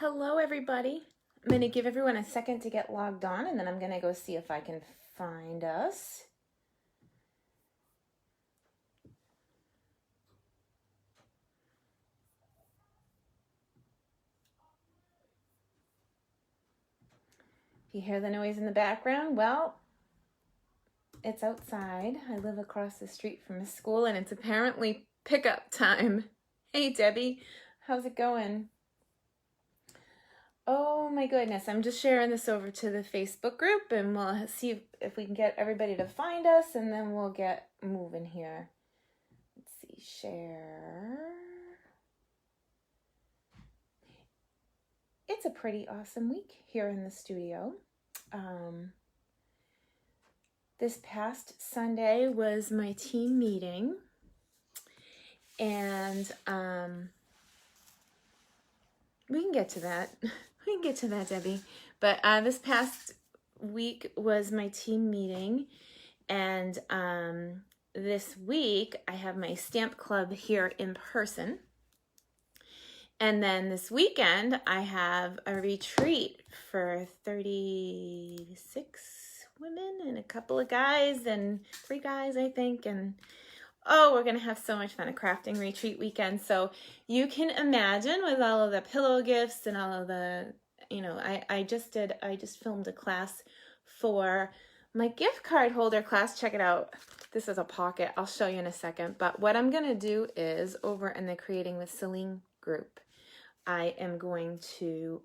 Hello, everybody. I'm going to give everyone a second to get logged on, and then I'm going to go see if I can find us. If you hear the noise in the background, well, it's outside. I live across the street from a school, and it's apparently pickup time. Hey, Debbie. How's it going? Oh my goodness, I'm just sharing this over to the Facebook group, and we'll see if we can get everybody to find us, and then we'll get moving here. Let's see, share. It's a pretty awesome week here in the studio. This past Sunday was my team meeting, and we can get to that. We can get to that, Debbie. But this past week was my team meeting, and this week I have my stamp club here in person. And then this weekend I have a retreat for 36 women and a couple of guys and 3 guys, I think. And oh, we're going to have so much fun, a crafting retreat weekend. So you can imagine with all of the pillow gifts and all of the, I just filmed a class for my gift card holder class. Check it out. This is a pocket. I'll show you in a second. But what I'm going to do is over in the Creating with Selene group, I am going to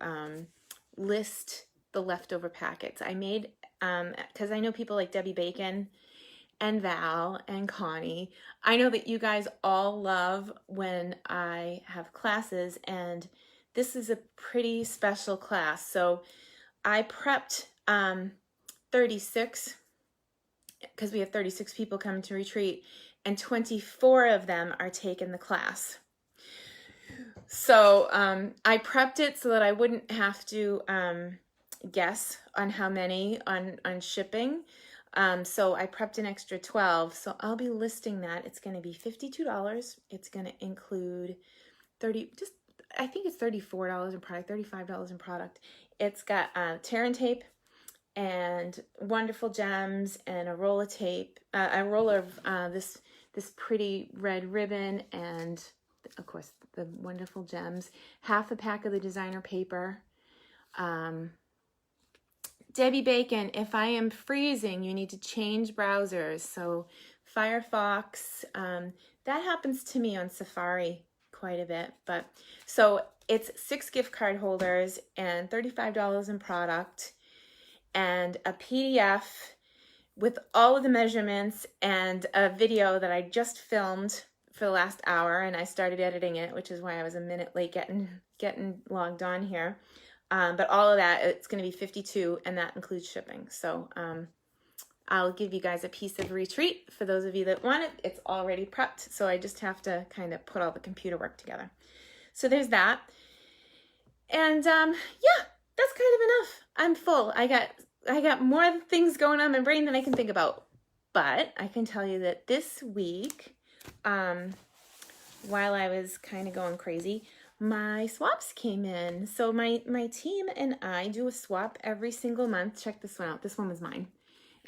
list the leftover packets. I made, because I know people like Debbie Bacon and Val and Connie. I know that you guys all love when I have classes, and this is a pretty special class. So I prepped 36, because we have 36 people coming to retreat, and 24 of them are taking the class. So I prepped it so that I wouldn't have to guess on how many on shipping. So I prepped an extra 12. So I'll be listing that. It's going to be $52. It's going to include I think it's $34 in product, $35 in product. It's got tear and tape and wonderful gems and a roll of tape, a roll of this pretty red ribbon, and of course the wonderful gems, half a pack of the designer paper. Debbie Bacon, if I am freezing, you need to change browsers. So Firefox, that happens to me on Safari quite a bit. But so it's 6 gift card holders and $35 in product and a PDF with all of the measurements and a video that I just filmed for the last hour, and I started editing it, which is why I was a minute late getting logged on here. But all of that, it's going to be $52, and that includes shipping. So I'll give you guys a piece of retreat for those of you that want it. It's already prepped, so I just have to kind of put all the computer work together. So there's that. And yeah, that's kind of enough. I'm full. I got more things going on in my brain than I can think about. But I can tell you that this week, while I was kind of going crazy, my swaps came in. So my team and I do a swap every single month. Check this one out. This one was mine.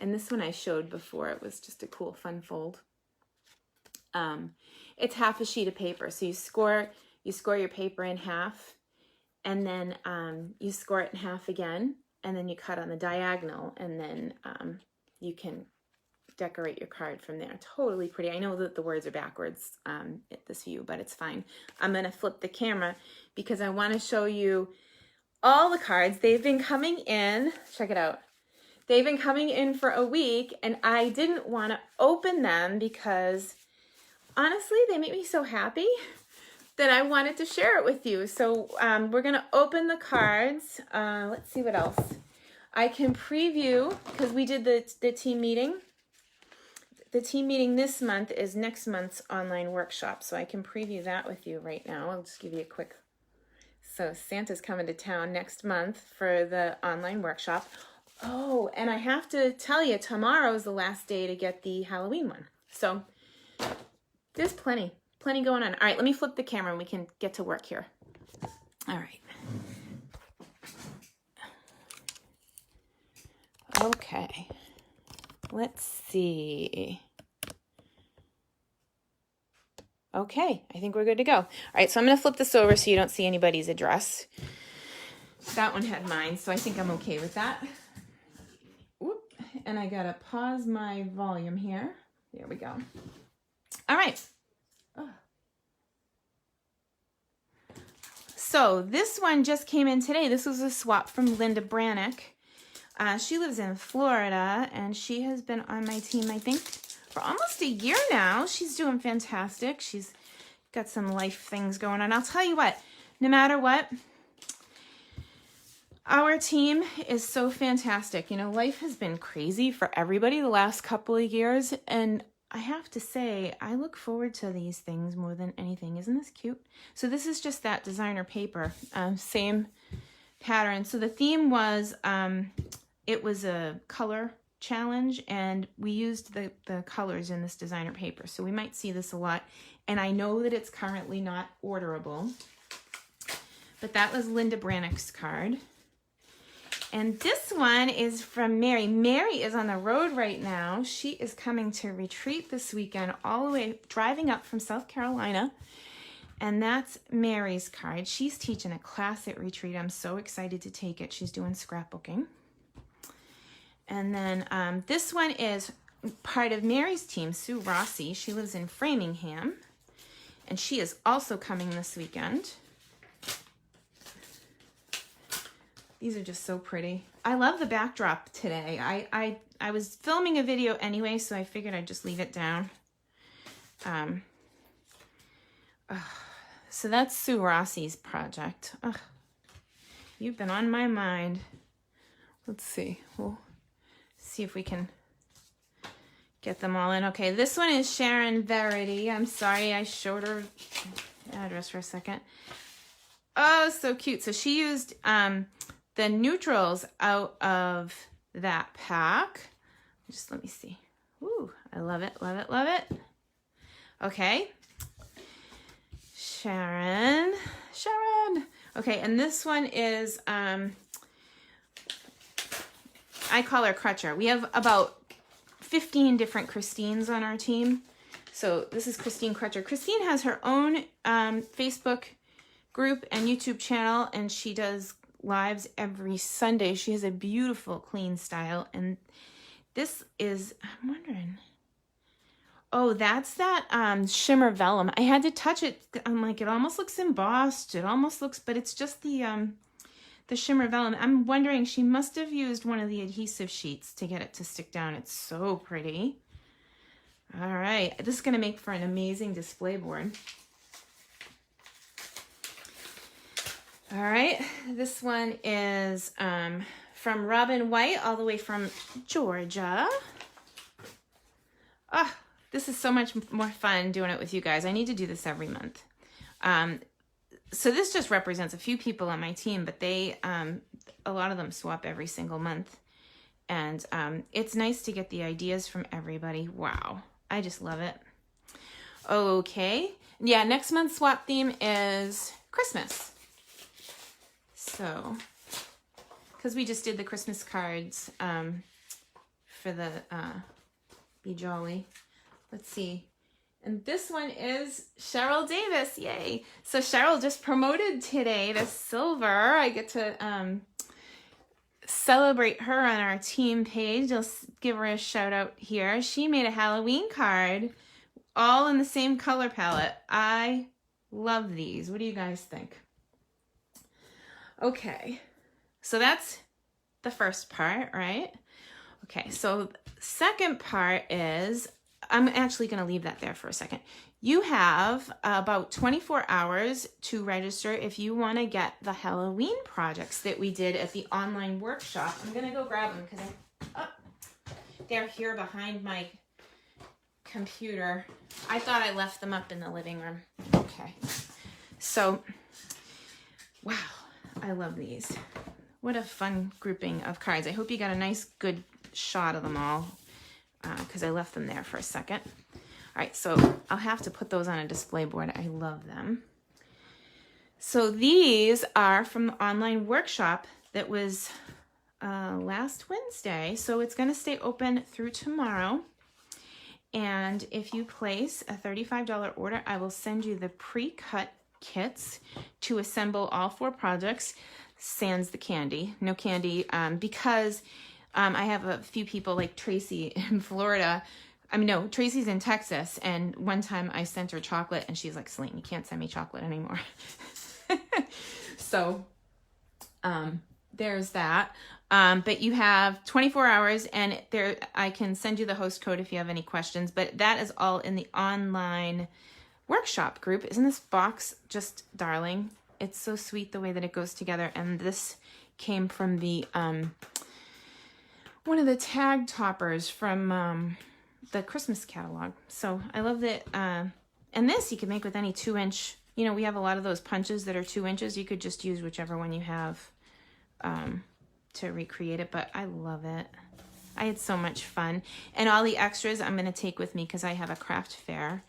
And this one I showed before. It was just a cool, fun fold. It's half a sheet of paper. So you score your paper in half, and then you score it in half again, and then you cut on the diagonal, and then you can decorate your card from there. Totally pretty. I know that the words are backwards at this view, but it's fine. I'm going to flip the camera because I want to show you all the cards. They've been coming in. Check it out. They've been coming in for a week, and I didn't want to open them because honestly, they make me so happy that I wanted to share it with you. So we're going to open the cards. Let's see what else. I can preview, because we did the team meeting. The team meeting this month is next month's online workshop, so I can preview that with you right now. I'll just give you a quick. So Santa's coming to town next month for the online workshop. Oh, and I have to tell you, tomorrow's the last day to get the Halloween one. So there's plenty going on. All right, let me flip the camera and we can get to work here. All right. Okay. Let's see. Okay, I think we're good to go. All right, so I'm going to flip this over so you don't see anybody's address. That one had mine, so I think I'm okay with that. Whoop, and I got to pause my volume here. There we go. All right. Oh. So this one just came in today. This was a swap from Linda Brannick. She lives in Florida, and she has been on my team, I think, for almost a year now. She's doing fantastic. She's got some life things going on. I'll tell you what, no matter what, our team is so fantastic. You know, life has been crazy for everybody the last couple of years, and I have to say, I look forward to these things more than anything. Isn't this cute? So this is just that designer paper, same pattern. So the theme was, it was a color challenge, and we used the colors in this designer paper. So we might see this a lot. And I know that it's currently not orderable, but that was Linda Brannick's card. And this one is from Mary. Mary is on the road right now. She is coming to retreat this weekend, all the way driving up from South Carolina. And that's Mary's card. She's teaching a class at retreat. I'm so excited to take it. She's doing scrapbooking. And then this one is part of Mary's team, Sue Rossi. She lives in Framingham, and she is also coming this weekend. These are just so pretty. I love the backdrop today. I was filming a video anyway, so I figured I'd just leave it down. So that's Sue Rossi's project. You've been on my mind. Let's see. We'll see if we can get them all in. Okay, this one is Sharon Verity. I'm sorry I showed her address for a second. Oh, so cute. So she used the neutrals out of that pack. Just let me see. Ooh, I love it, love it, love it. Okay. Sharon. Okay, and this one is, I call her Crutcher. We have about 15 different Christines on our team. So this is Christine Crutcher. Christine has her own Facebook group and YouTube channel, and she does lives every Sunday. She has a beautiful, clean style. And this is, I'm wondering, oh, that's that shimmer vellum. I had to touch it. I'm like, it almost looks embossed. It almost looks, but it's just the shimmer vellum. I'm wondering, she must have used one of the adhesive sheets to get it to stick down. It's so pretty. All right, this is going to make for an amazing display board. All right, this one is from Robin White, all the way from Georgia. This is so much more fun doing it with you guys. I need to do this every month. So this just represents a few people on my team, but they, a lot of them swap every single month. And it's nice to get the ideas from everybody. Wow, I just love it. Okay, yeah, next month's swap theme is Christmas. So, because we just did the Christmas cards for the Be Jolly. Let's see. And this one is Cheryl Davis. Yay. So Cheryl just promoted today to silver. I get to celebrate her on our team page. I'll give her a shout out here. She made a Halloween card all in the same color palette. I love these. What do you guys think? Okay. So that's the first part, right? Okay. So second part is, I'm actually going to leave that there for a second. You have about 24 hours to register if you want to get the Halloween projects that we did at the online workshop. I'm going to go grab them because they're here behind my computer. I thought I left them up in the living room. Okay. So, wow, I love these. What a fun grouping of cards. I hope you got a nice, good shot of them all, because I left them there for a second. All right, so I'll have to put those on a display board. I love them. So these are from the online workshop that was last Wednesday, so it's going to stay open through tomorrow. And if you place a $35 order, I will send you the pre-cut kits to assemble all 4 projects, sans the candy. No candy, because I have a few people like Tracy in Florida. No, Tracy's in Texas, and one time I sent her chocolate, and she's like, Selene, you can't send me chocolate anymore. So, there's that. But you have 24 hours, and I can send you the host code if you have any questions, but that is all in the online workshop group. Isn't this box just darling? It's so sweet the way that it goes together, and this came from the, one of the tag toppers from, the Christmas catalog. So I love that. And this you can make with any 2-inch, we have a lot of those punches that are 2 inches. You could just use whichever one you have to recreate it, but I love it. I had so much fun. And all the extras I'm going to take with me because I have a craft fair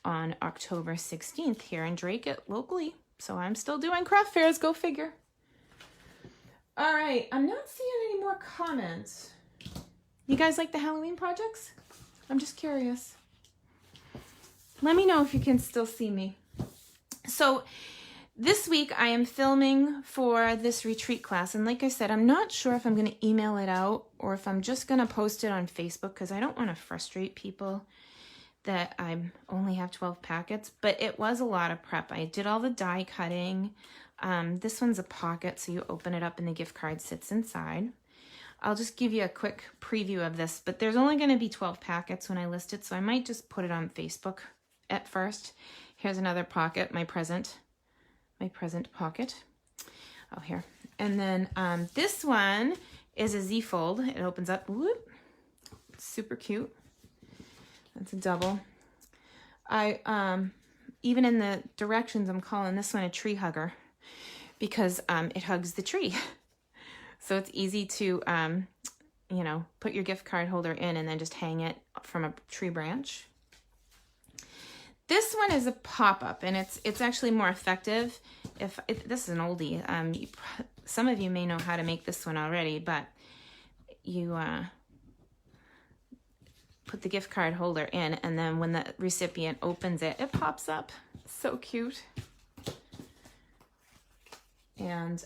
on October 16th here in Drake locally. So I'm still doing craft fairs, go figure. All right, I'm not seeing any more comments. You guys like the Halloween projects? I'm just curious. Let me know if you can still see me. So this week I am filming for this retreat class. And like I said, I'm not sure if I'm going to email it out or if I'm just going to post it on Facebook because I don't want to frustrate people that I only have 12 packets. But it was a lot of prep. I did all the die cutting. This one's a pocket, so you open it up and the gift card sits inside. I'll just give you a quick preview of this, but there's only going to be 12 packets when I list it, so I might just put it on Facebook at first. Here's another pocket, my present pocket. Oh, here. And then this one is a Z-fold. It opens up. Whoop. Super cute. That's a double. Even in the directions, I'm calling this one a tree hugger because it hugs the tree. So it's easy to, put your gift card holder in and then just hang it from a tree branch. This one is a pop-up, and it's actually more effective. If this is an oldie, some of you may know how to make this one already, but you put the gift card holder in, and then when the recipient opens it, it pops up. So cute. And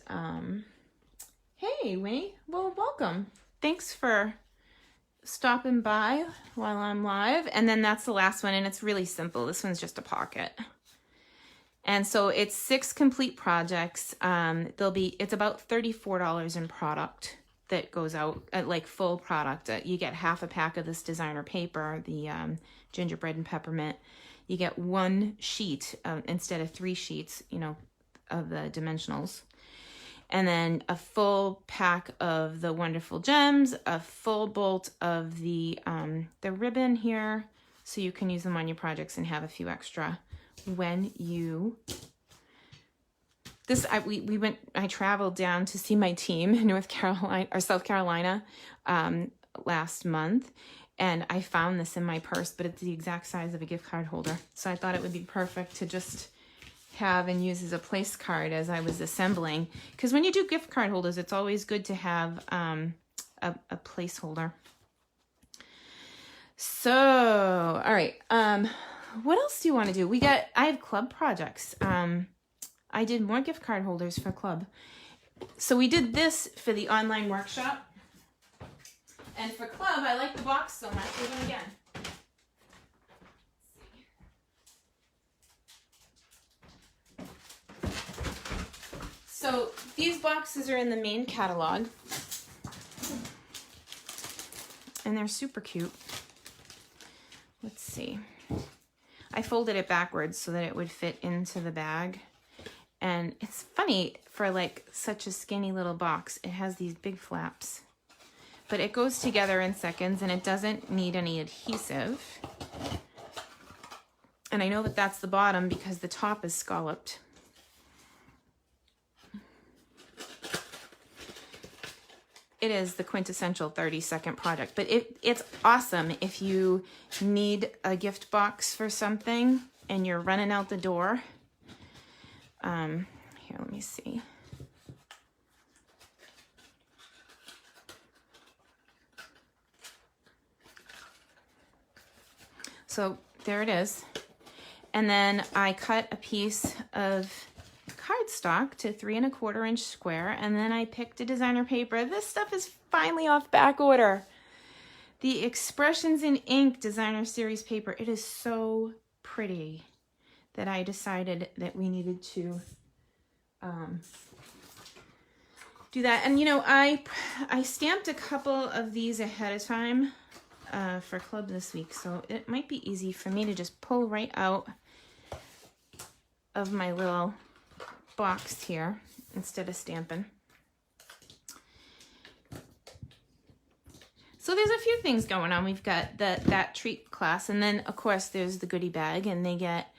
hey, Winnie. Well, welcome. Thanks for stopping by while I'm live. And then that's the last one, and it's really simple. This one's just a pocket. And so it's 6 complete projects. It's about $34 in product that goes out, like full product. You get half a pack of this designer paper, the Gingerbread and Peppermint. You get 1 sheet instead of 3 sheets, of the dimensionals. And then a full pack of the wonderful gems, a full bolt of the ribbon here, so you can use them on your projects and have a few extra when you. I traveled down to see my team in South Carolina, last month, and I found this in my purse, but it's the exact size of a gift card holder. So I thought it would be perfect to just have and use as a place card as I was assembling, because when you do gift card holders, it's always good to have a placeholder. So, all right, what else do you want to do? I have club projects. I did more gift card holders for club. So we did this for the online workshop, and for club, I like the box so much. We'll do it again. So these boxes are in the main catalog, and they're super cute. Let's see. I folded it backwards so that it would fit into the bag. And it's funny, for like such a skinny little box, it has these big flaps. But it goes together in seconds, and it doesn't need any adhesive. And I know that that's the bottom because the top is scalloped. It is the quintessential 30-second project, but it's awesome if you need a gift box for something and you're running out the door. Here, let me see. so there it is. And then I cut a piece of cardstock to 3 1/4 inch square, and then I picked a designer paper. This stuff is finally off back order. The Expressions in Ink designer series paper. It is so pretty that I decided that we needed to do that. And you know, I stamped a couple of these ahead of time for club this week, so it might be easy for me to just pull right out of my little box here instead of stamping. So there's a few things going on. We've got that treat class, and then of course there's the goodie bag, and they get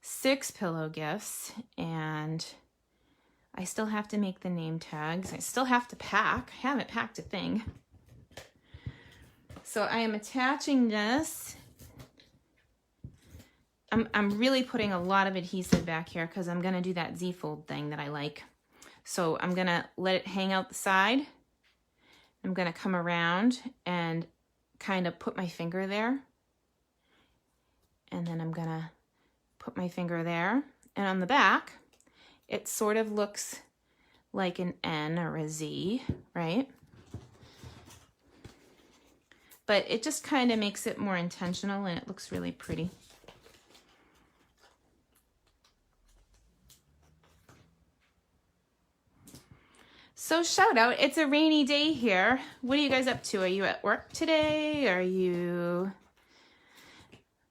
6 pillow gifts, and I still have to make the name tags. I still have to pack. I haven't packed a thing. So I am attaching this. I'm really putting a lot of adhesive back here because I'm going to do that Z-fold thing that I like. So I'm going to let it hang out the side. I'm going to come around and kind of put my finger there. And then I'm going to put my finger there. And on the back, it sort of looks like an N or a Z, right? But it just kind of makes it more intentional, and it looks really pretty. So shout out, it's a rainy day here. What are you guys up to? Are you at work today? Are you...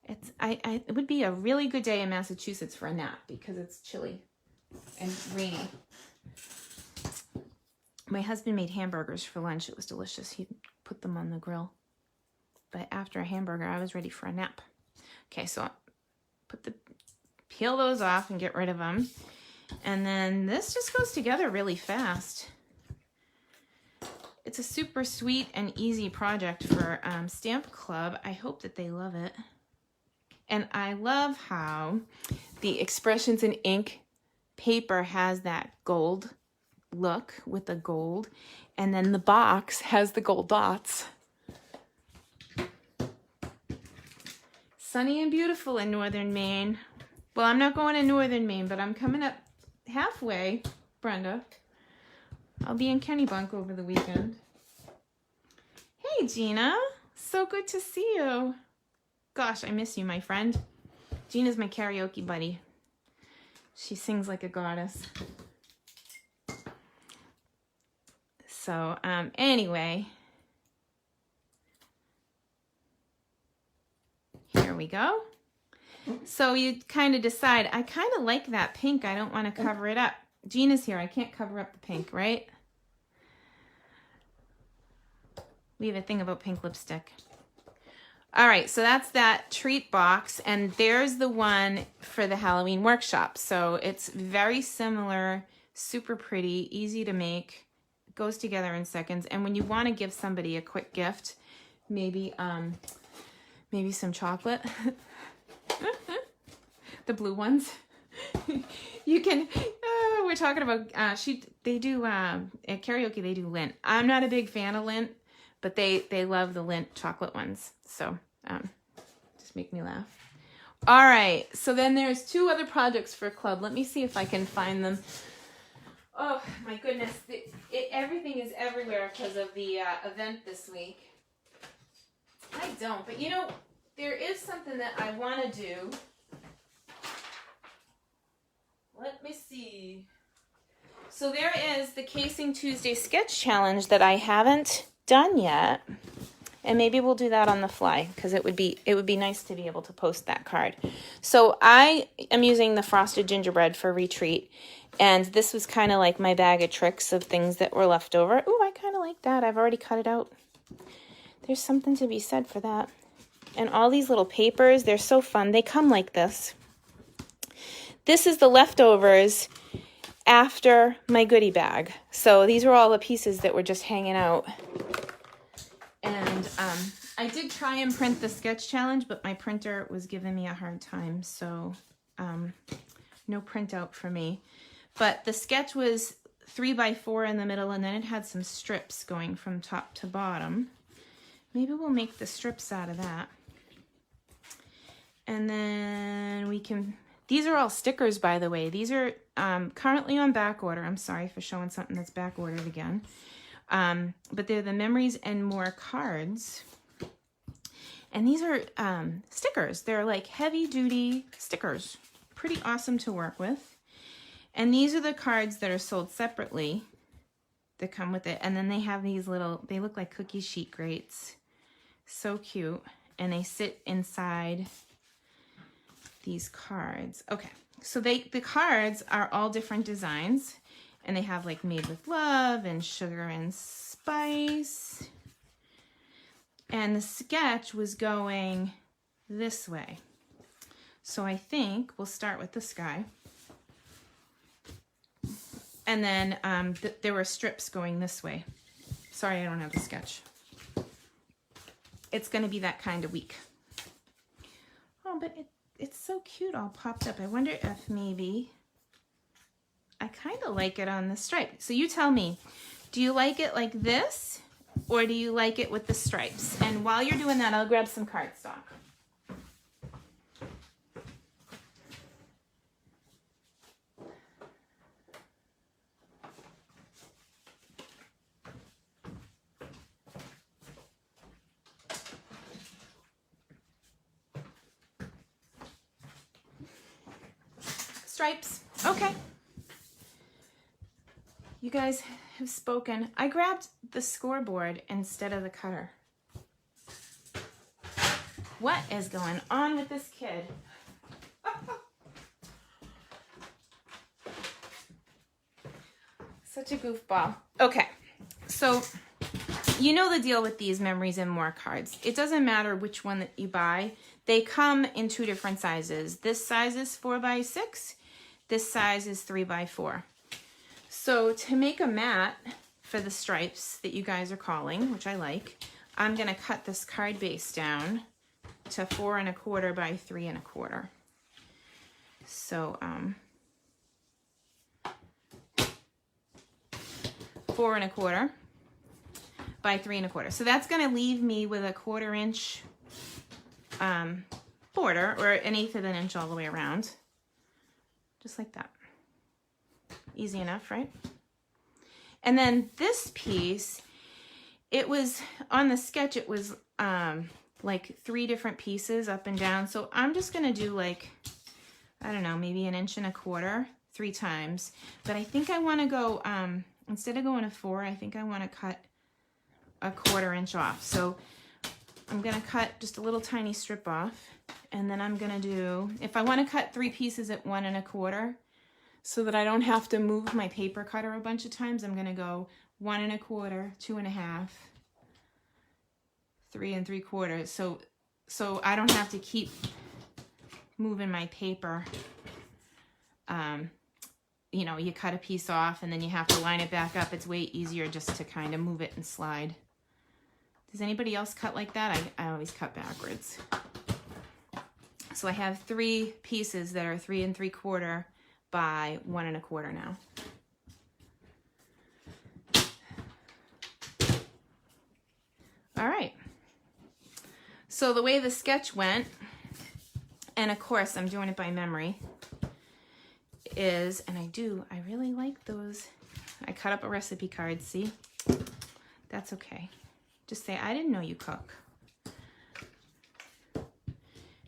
It would be a really good day in Massachusetts for a nap because it's chilly and rainy. My husband made hamburgers for lunch. It was delicious. He put them on the grill. But after a hamburger, I was ready for a nap. Okay, so peel those off and get rid of them. And then this just goes together really fast. It's a super sweet and easy project for Stamp Club. I hope that they love it. And I love how the Expressions in Ink paper has that gold look with the gold. And then the box has the gold dots. Sunny and beautiful in northern Maine. Well, I'm not going to northern Maine, but I'm coming up halfway, Brenda. I'll be in Kennebunk over the weekend. Hey, Gina. So good to see you. Gosh, I miss you, my friend. Gina's my karaoke buddy. She sings like a goddess. So, anyway. Here we go. So you kind of decide, I kind of like that pink. I don't want to cover it up. Gina's here. I can't cover up the pink, right? We have a thing about pink lipstick. All right, so that's that treat box, and there's the one for the Halloween workshop. So it's very similar, super pretty, easy to make, goes together in seconds. And when you want to give somebody a quick gift, maybe some chocolate, the blue ones. You can, we're talking about, they do, at karaoke, they do Lindt. I'm not a big fan of Lindt, but they love the Lindt chocolate ones. So, just make me laugh. All right. So then there's 2 other projects for club. Let me see if I can find them. Oh my goodness. Everything is everywhere because of the event this week. I don't, but you know, there is something that I want to do. Let me see. So there is the Casing Tuesday sketch challenge that I haven't done yet. And maybe we'll do that on the fly because it would be nice to be able to post that card. So I am using the frosted gingerbread for retreat. And this was kind of like my bag of tricks of things that were left over. Ooh, I kind of like that. I've already cut it out. There's something to be said for that. And all these little papers, they're so fun. They come like this. This is the leftovers after my goodie bag. So these were all the pieces that were just hanging out. And I did try and print the sketch challenge, but my printer was giving me a hard time. So no printout for me. But the sketch was 3x4 in the middle, and then it had some strips going from top to bottom. Maybe we'll make the strips out of that. And then we can, these are all stickers, by the way. These are currently on back order. I'm sorry for showing something that's back ordered again. But they're the Memories and More cards. And these are stickers. They're like heavy duty stickers. Pretty awesome to work with. And these are the cards that are sold separately that come with it. And then they have these little, they look like cookie sheet grates. So cute. And they sit inside these cards. Okay, so the cards are all different designs. And they have like Made with Love and Sugar and Spice. And the sketch was going this way. So I think we'll start with the sky. And then there were strips going this way. Sorry, I don't have the sketch. It's going to be that kind of week. Oh, but it's so cute all popped up. I wonder if maybe I kind of like it on the stripe. So you tell me, do you like it like this or do you like it with the stripes? And while you're doing that, I'll grab some cardstock. Stripes. Okay. You guys have spoken. I grabbed the scoreboard instead of the cutter. What is going on with this kid? Such a goofball. Okay, so you know the deal with these Memories and More cards. It doesn't matter which one that you buy. They come in two different sizes. This size is 4x6. This size is 3x4. So to make a mat for the stripes that you guys are calling, which I like, I'm gonna cut this card base down to 4 1/4 by 3 1/4. So 4 1/4 by 3 1/4. So that's gonna leave me with a 1/4 inch border, or 1/8 of an inch all the way around. Just like that. Easy enough, right? And then this piece, it was, on the sketch, it was like 3 different pieces up and down. So I'm just gonna do like, I don't know, maybe 1 1/4, 3 times. But I think I wanna go, instead of going to 4, I think I wanna cut a 1/4 inch off. So I'm gonna cut just a little tiny strip off. And then I'm gonna do, if I wanna cut 3 pieces at 1 1/4, so that I don't have to move my paper cutter a bunch of times, I'm gonna go 1 1/4, 2 1/2, 3 3/4. So I don't have to keep moving my paper. You know, you cut a piece off and then you have to line it back up. It's way easier just to kind of move it and slide. Does anybody else cut like that? I always cut backwards. So I have 3 pieces that are 3 3/4 by 1 1/4 now. All right. So the way the sketch went, and of course I'm doing it by memory, is, and I really like those. I cut up a recipe card, see? That's okay. Just say, I didn't know you cook.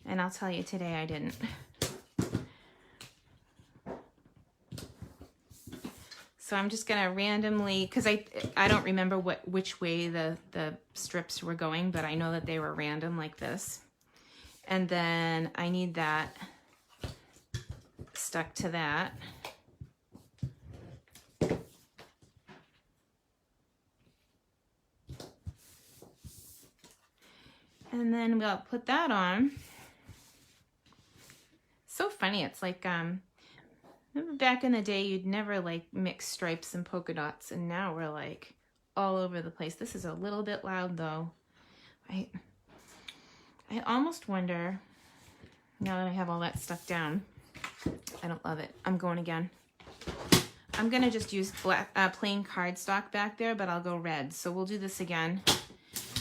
And I'll tell you today I didn't. So I'm just gonna randomly, because I don't remember which way the strips were going, but I know that they were random like this. And then I need that stuck to that. And then we'll put that on. So funny, it's like, back in the day, you'd never like mix stripes and polka dots, and now we're like all over the place. This is a little bit loud though. I almost wonder, now that I have all that stuck down, I don't love it. I'm going again. I'm gonna just use black, plain cardstock back there, but I'll go red. So we'll do this again.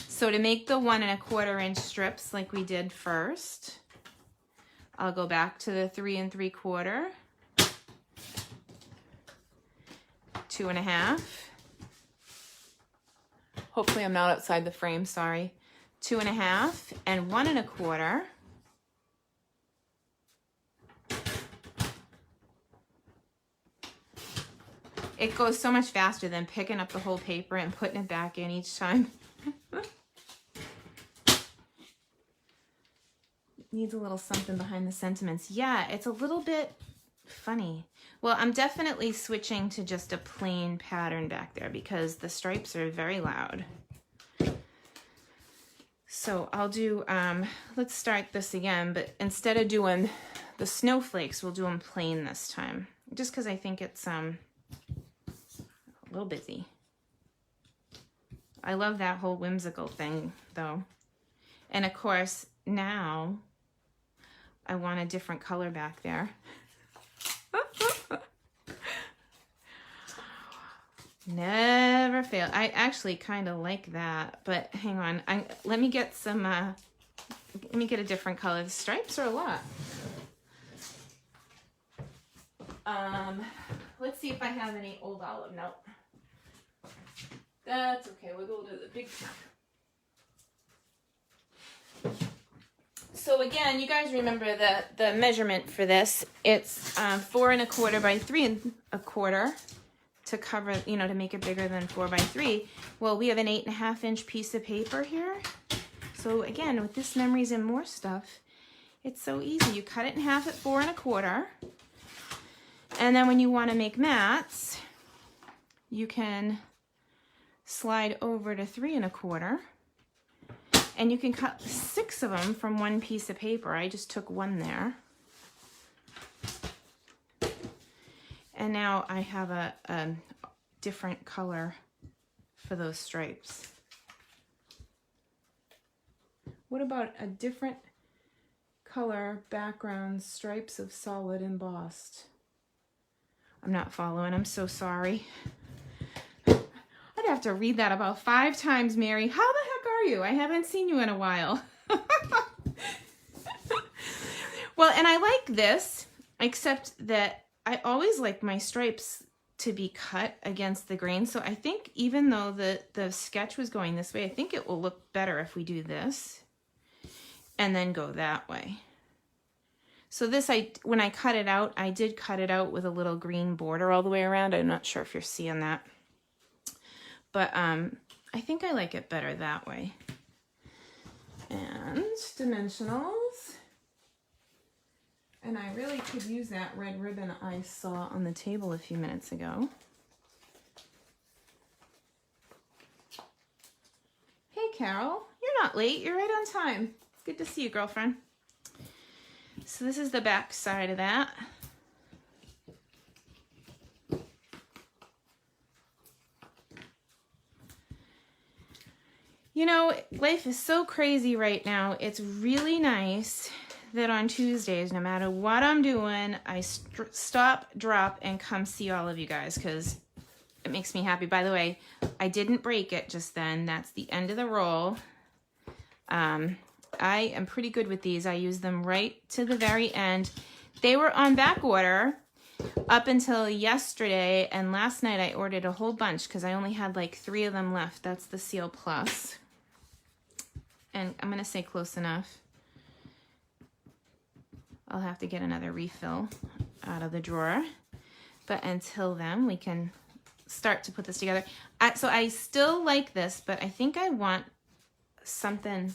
So to make the 1 1/4 inch strips like we did first, I'll go back to the 3 3/4, 2 1/2. Hopefully I'm not outside the frame, sorry. 2 1/2 and 1 1/4. It goes so much faster than picking up the whole paper and putting it back in each time. Needs a little something behind the sentiments. Yeah, it's a little bit funny. Well, I'm definitely switching to just a plain pattern back there because the stripes are very loud. So I'll do, let's start this again, but instead of doing the snowflakes, we'll do them plain this time. Just because I think it's a little busy. I love that whole whimsical thing though. And of course, now I want a different color back there. Never fail. I actually kind of like that, but hang on. Let me get some, let me get a different color. The stripes are a lot. Let's see if I have any old olive. Nope. That's okay. We'll go to the big one. So again, you guys remember the measurement for this. It's 4 1/4 by 3 1/4 to cover, you know, to make it bigger than 4 by 3. Well, we have an 8 1/2 inch piece of paper here. So again, with this Memories and More stuff, it's so easy. You cut it in half at 4 1/4. And then when you want to make mats, you can slide over to 3 1/4. And you can cut 6 of them from one piece of paper. I just took one there. And now I have a different color for those stripes. What about a different color background stripes of solid embossed? I'm not following. I'm so sorry. I'd have to read that about 5 times, Mary. How the heck are you? I haven't seen you in a while. Well, and I like this, except that I always like my stripes to be cut against the grain. So I think even though the sketch was going this way, I think it will look better if we do this and then go that way. So this, when I cut it out, I did cut it out with a little green border all the way around. I'm not sure if you're seeing that. But I think I like it better that way. And dimensionals. And I really could use that red ribbon I saw on the table a few minutes ago. Hey, Carol, you're not late. You're right on time. It's good to see you, girlfriend. So this is the back side of that. You know, life is so crazy right now. It's really nice that on Tuesdays, no matter what I'm doing, I stop, drop, and come see all of you guys because it makes me happy. By the way, I didn't break it just then. That's the end of the roll. I am pretty good with these. I use them right to the very end. They were on back order up until yesterday, and last night I ordered a whole bunch because I only had like 3 of them left. That's the Seal Plus. And I'm going to say close enough. I'll have to get another refill out of the drawer. But until then, we can start to put this together. So I still like this, but I think I want something,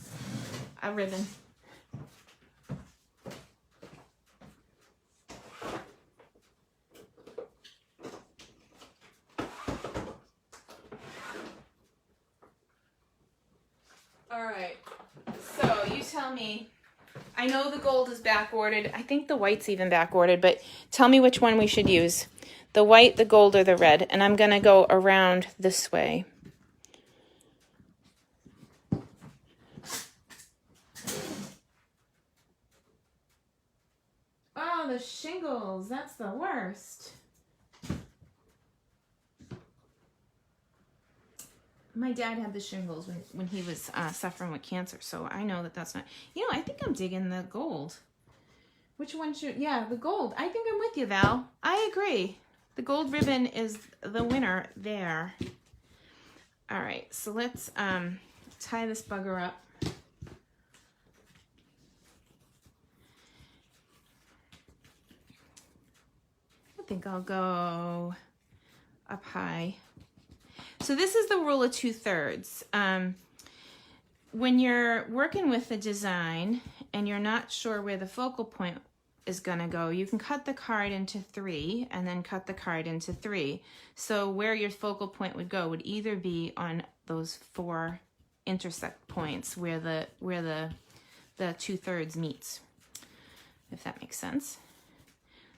a ribbon. All right, so you tell me. I know the gold is back ordered. I think the white's even back ordered, but tell me which one we should use. The white, the gold, or the red. And I'm going to go around this way. Oh, the shingles. That's the worst. My dad had the shingles when he was suffering with cancer, so I know that that's not... You know, I think I'm digging the gold. Which one should, yeah, the gold. I think I'm with you, Val. I agree. The gold ribbon is the winner there. All right, so let's tie this bugger up. I think I'll go up high. So this is the rule of 2/3. When you're working with the design and you're not sure where the focal point is going to go, you can cut the card into 3 and then cut the card into 3. So where your focal point would go would either be on those 4 intersect points where the 2/3 meets, if that makes sense.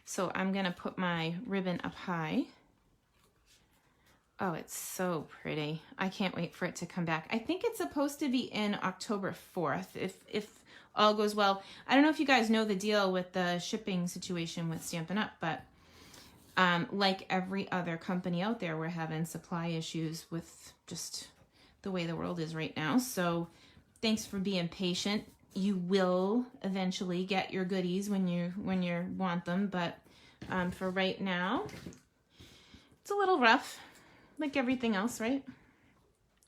So I'm going to put my ribbon up high. Oh, it's so pretty. I can't wait for it to come back. I think it's supposed to be in October 4th, if all goes well. I don't know if you guys know the deal with the shipping situation with Stampin' Up, but like every other company out there, we're having supply issues with just the way the world is right now. So thanks for being patient. You will eventually get your goodies when you want them, but for right now, it's a little rough. Like everything else, right?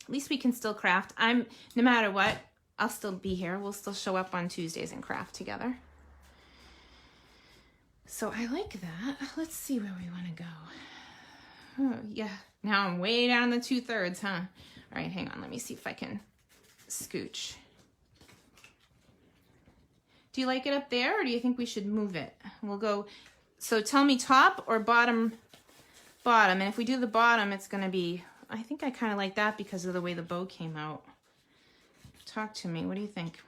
At least we can still craft. No matter what, I'll still be here. We'll still show up on Tuesdays and craft together. So I like that. Let's see where we want to go. Oh, yeah. Now I'm way down the 2/3, huh? All right, hang on. Let me see if I can scooch. Do you like it up there, or do you think we should move it? We'll go, so tell me top or bottom. And if we do the bottom, it's going to be, I think I kind of like that because of the way the bow came out. Talk to me. What do you think?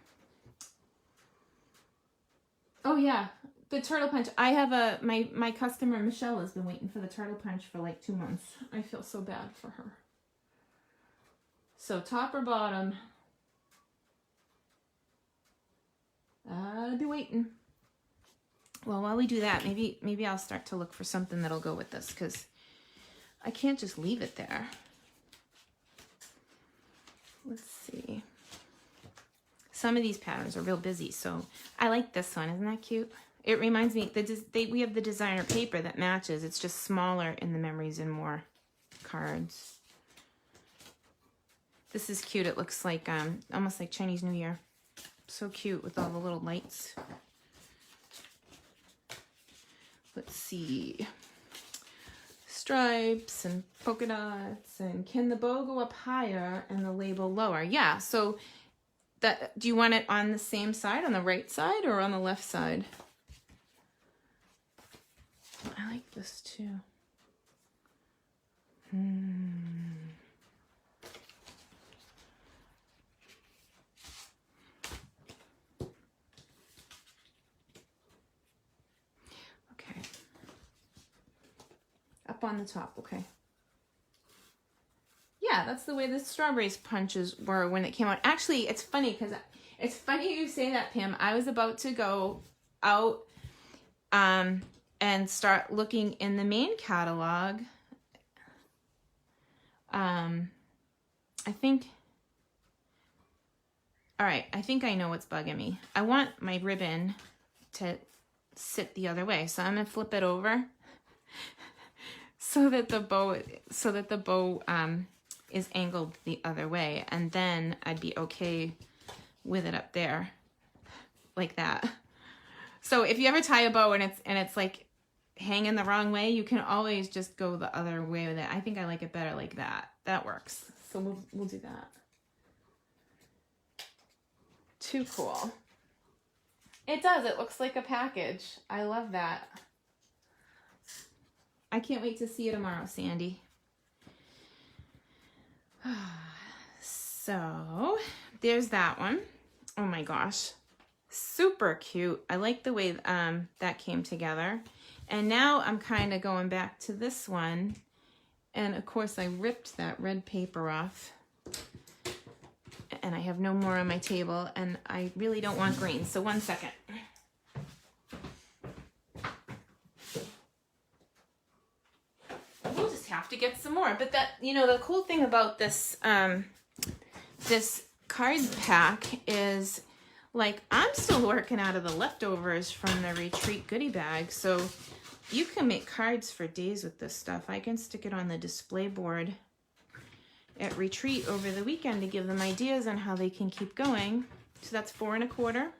Oh, yeah. The turtle punch. I have my customer, Michelle, has been waiting for the turtle punch for like 2 months. I feel so bad for her. So top or bottom? I'll be waiting. Well, while we do that, maybe I'll start to look for something that'll go with this, because I can't just leave it there. Let's see. Some of these patterns are real busy, so I like this one. Isn't that cute? It reminds me, we have the designer paper that matches. It's just smaller in the memories and more cards. This is cute. It looks like almost like Chinese New Year. So cute with all the little lights. Let's see. Stripes and polka dots, and can the bow go up higher and the label lower? Yeah, so do you want it on the same side, on the right side or on the left side? I like this too. Okay. Up on the top, okay. Yeah, that's the way the strawberries punches were when it came out. Actually, it's funny because it's funny you say that, Pam. I was about to go out and start looking in the main catalog. I think I know what's bugging me. I want my ribbon to sit the other way, so I'm gonna flip it over so that the bow is angled the other way, and then I'd be okay with it up there like that. So if you ever tie a bow and it's like hanging the wrong way, you can always just go the other way with it. I think I like it better like that. That works. So we'll do that. Too cool. It does. It looks like a package. I love that. I can't wait to see you tomorrow, Sandy. So there's that one. Oh my gosh. Super cute. I like the way that came together. And now I'm kind of going back to this one. And of course I ripped that red paper off. And I have no more on my table. And I really don't want green. So 1 second. We'll just have to get some more. But that, you know, the cool thing about this, this card pack is Like, I'm still working out of the leftovers from the retreat goodie bag, so you can make cards for days with this stuff. I can stick it on the display board at retreat over the weekend to give them ideas on how they can keep going. So that's 4 1/4.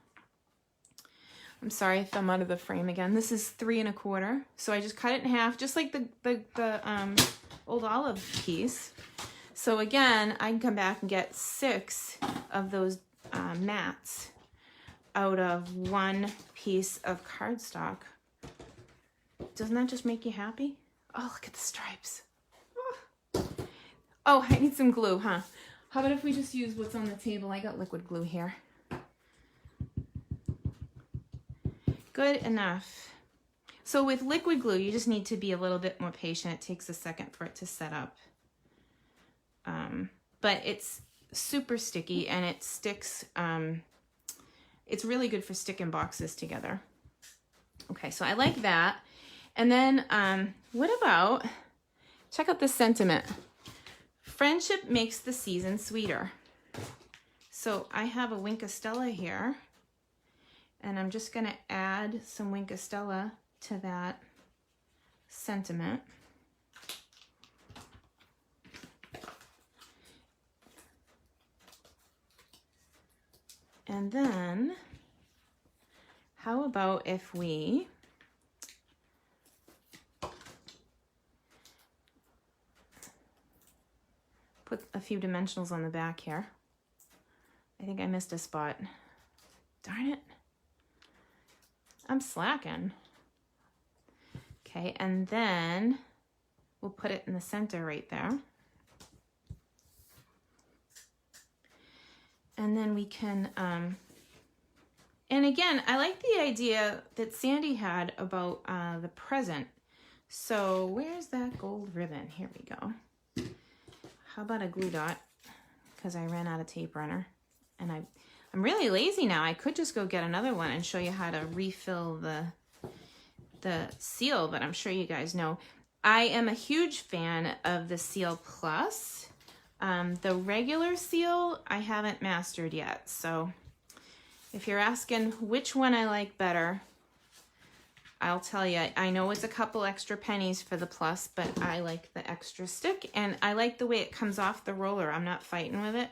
I'm sorry if I'm out of the frame again. This is 3 1/4. So I just cut it in half, just like the old olive piece. So again, I can come back and get 6 of those mats out of 1 piece of cardstock. Doesn't that just make you happy? Oh, look at the stripes. Oh, I need some glue, huh? How about if we just use what's on the table? I got liquid glue here. Good enough. So with liquid glue, you just need to be a little bit more patient. It takes a second for it to set up. But it's super sticky and it sticks. It's really good for sticking boxes together. Okay, so I like that. And then what about, check out this sentiment. Friendship makes the season sweeter. So I have a Wink of Stella here. And I'm just going to add some Wink of Stella to that sentiment. And then, how about if we put a few dimensionals on the back here. I think I missed a spot. Darn it. I'm slacking. Okay, and then we'll put it in the center right there. And then we can, and again, I like the idea that Sandy had about the present. So where's that gold ribbon? Here we go. How about a glue dot? Because I ran out of tape runner. And I'm really lazy now. I could just go get another one and show you how to refill the seal, but I'm sure you guys know. I am a huge fan of the Seal Plus. The regular seal, I haven't mastered yet. So if you're asking which one I like better, I'll tell you, I know it's a couple extra pennies for the Plus, but I like the extra stick and I like the way it comes off the roller. I'm not fighting with it.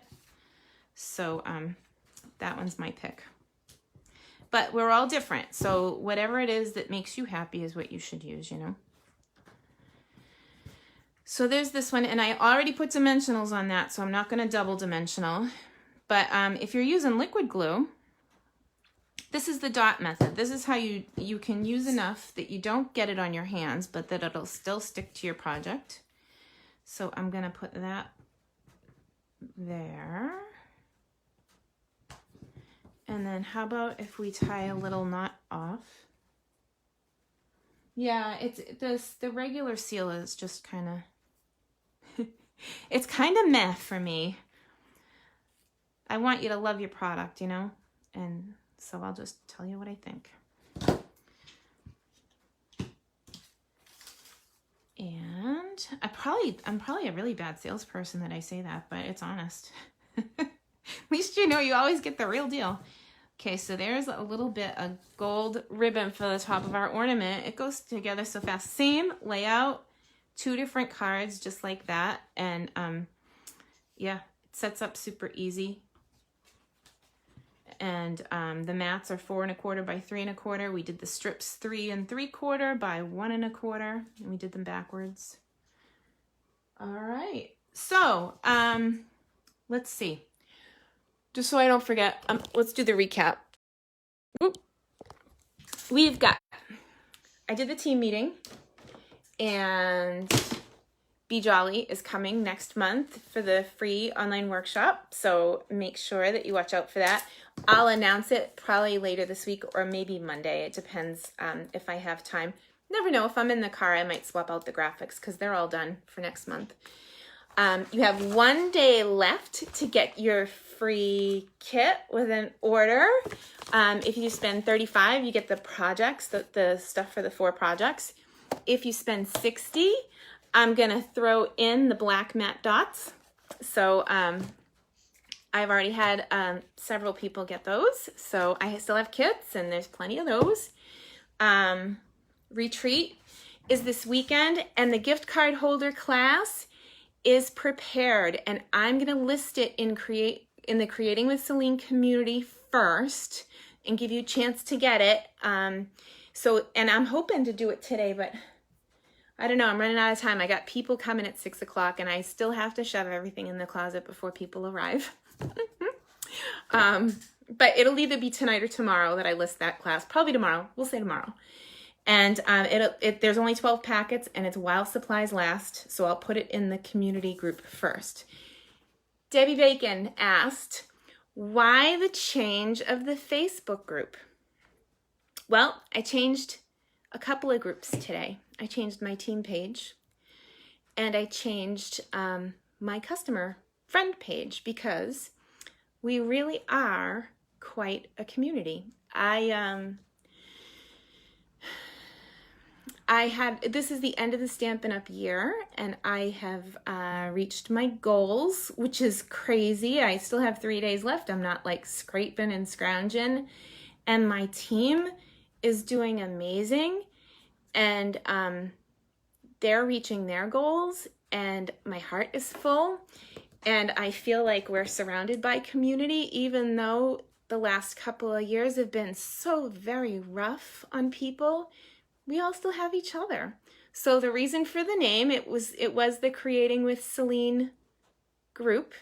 So that one's my pick. But we're all different. So whatever it is that makes you happy is what you should use, you know. So there's this one, and I already put dimensionals on that, so I'm not going to double dimensional. But if you're using liquid glue, this is the dot method. This is how you can use enough that you don't get it on your hands, but that it'll still stick to your project. So I'm going to put that there. And then how about if we tie a little knot off? Yeah, the regular seal is just kind of, it's kind of meh for me. I want you to love your product, you know? And so I'll just tell you what I think. And I'm probably a really bad salesperson that I say that, but it's honest. At least you know you always get the real deal. Okay, so there's a little bit of gold ribbon for the top of our ornament. It goes together so fast. Same layout, 2 different cards, just like that. And yeah, it sets up super easy. And the mats are 4 1/4 by 3 1/4. We did the strips 3 3/4 by 1 1/4. And we did them backwards. All right, so let's see. Just so I don't forget, let's do the recap. We've got, I did the team meeting, and Be Jolly is coming next month for the free online workshop, so make sure that you watch out for that. I'll announce it probably later this week or maybe Monday. It depends if I have time. Never know, if I'm in the car, I might swap out the graphics because they're all done for next month. You have 1 day left to get your free kit with an order. If you spend $35, you get the projects, the stuff for the 4 projects. If you spend $60, I'm going to throw in the black matte dots. So I've already had several people get those, so I still have kits, and there's plenty of those. Retreat is this weekend, and the gift card holder class is prepared, and I'm going to list it in the Creating with Selene community first and give you a chance to get it. And I'm hoping to do it today, but I don't know. I'm running out of time. I got people coming at 6 o'clock, and I still have to shove everything in the closet before people arrive. But it'll either be tonight or tomorrow that I list that class. Probably tomorrow. We'll say tomorrow. And there's only 12 packets, and it's while supplies last, so I'll put it in the community group first. Debbie Bacon asked, why the change of the Facebook group? Well, I changed a couple of groups today. I changed my team page, and I changed my customer friend page, because we really are quite a community. This is the end of the Stampin' Up! Year, and I have reached my goals, which is crazy. I still have 3 days left. I'm not like scraping and scrounging, and my team is doing amazing, and they're reaching their goals, and my heart is full, and I feel like we're surrounded by community, even though the last couple of years have been so very rough on people. We all still have each other. So the reason for the name, it was the Creating with Selene group.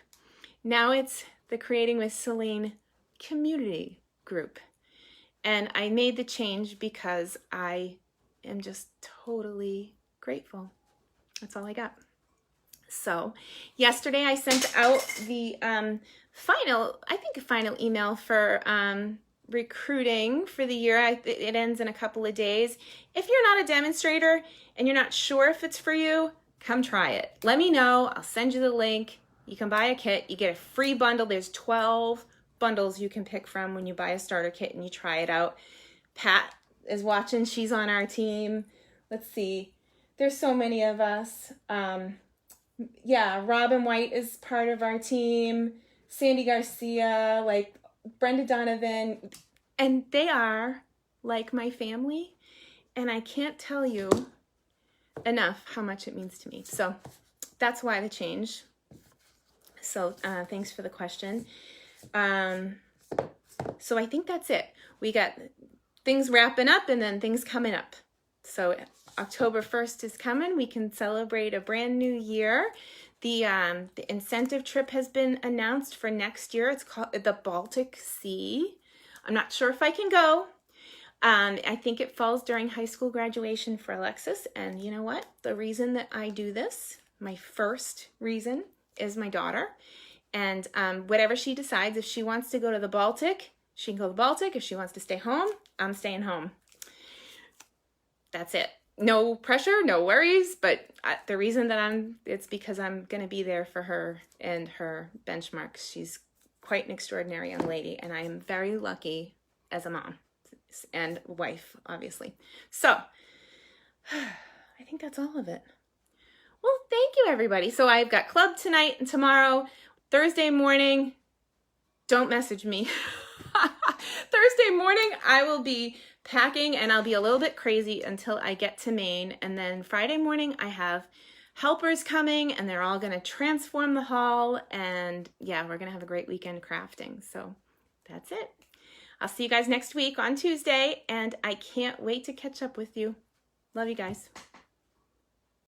Now it's the Creating with Selene community group. And I made the change because I am just totally grateful. That's all I got. So yesterday I sent out the final email for recruiting for the year. It ends in a couple of days. If you're not a demonstrator and you're not sure if it's for you, come try it. Let me know. I'll send you the link. You can buy a kit. You get a free bundle. There's 12 bundles you can pick from when you buy a starter kit and you try it out. Pat is watching. She's on our team. Let's see. There's so many of us. Robin White is part of our team. Sandy Garcia, like Brenda Donovan, and they are like my family, and I can't tell you enough how much it means to me. So that's why the change. So thanks for the question. So I think that's it. We got things wrapping up and then things coming up. So October 1st is coming. We can celebrate a brand new year. The incentive trip has been announced for next year. It's called the Baltic Sea. I'm not sure if I can go. I think it falls during high school graduation for Alexis. And you know what? The reason that I do this, my first reason, is my daughter. And whatever she decides, if she wants to go to the Baltic, she can go to the Baltic. If she wants to stay home, I'm staying home. That's it. No pressure, no worries, but the reason that it's because I'm going to be there for her and her benchmarks. She's quite an extraordinary young lady, and I am very lucky as a mom and wife, obviously. So, I think that's all of it. Well, thank you, everybody. So I've got club tonight and tomorrow. Thursday morning, don't message me. Thursday morning, I will be packing, and I'll be a little bit crazy until I get to Maine. And then Friday morning, I have helpers coming, and they're all going to transform the hall. And yeah, we're going to have a great weekend crafting. So that's it. I'll see you guys next week on Tuesday, and I can't wait to catch up with you. Love you guys.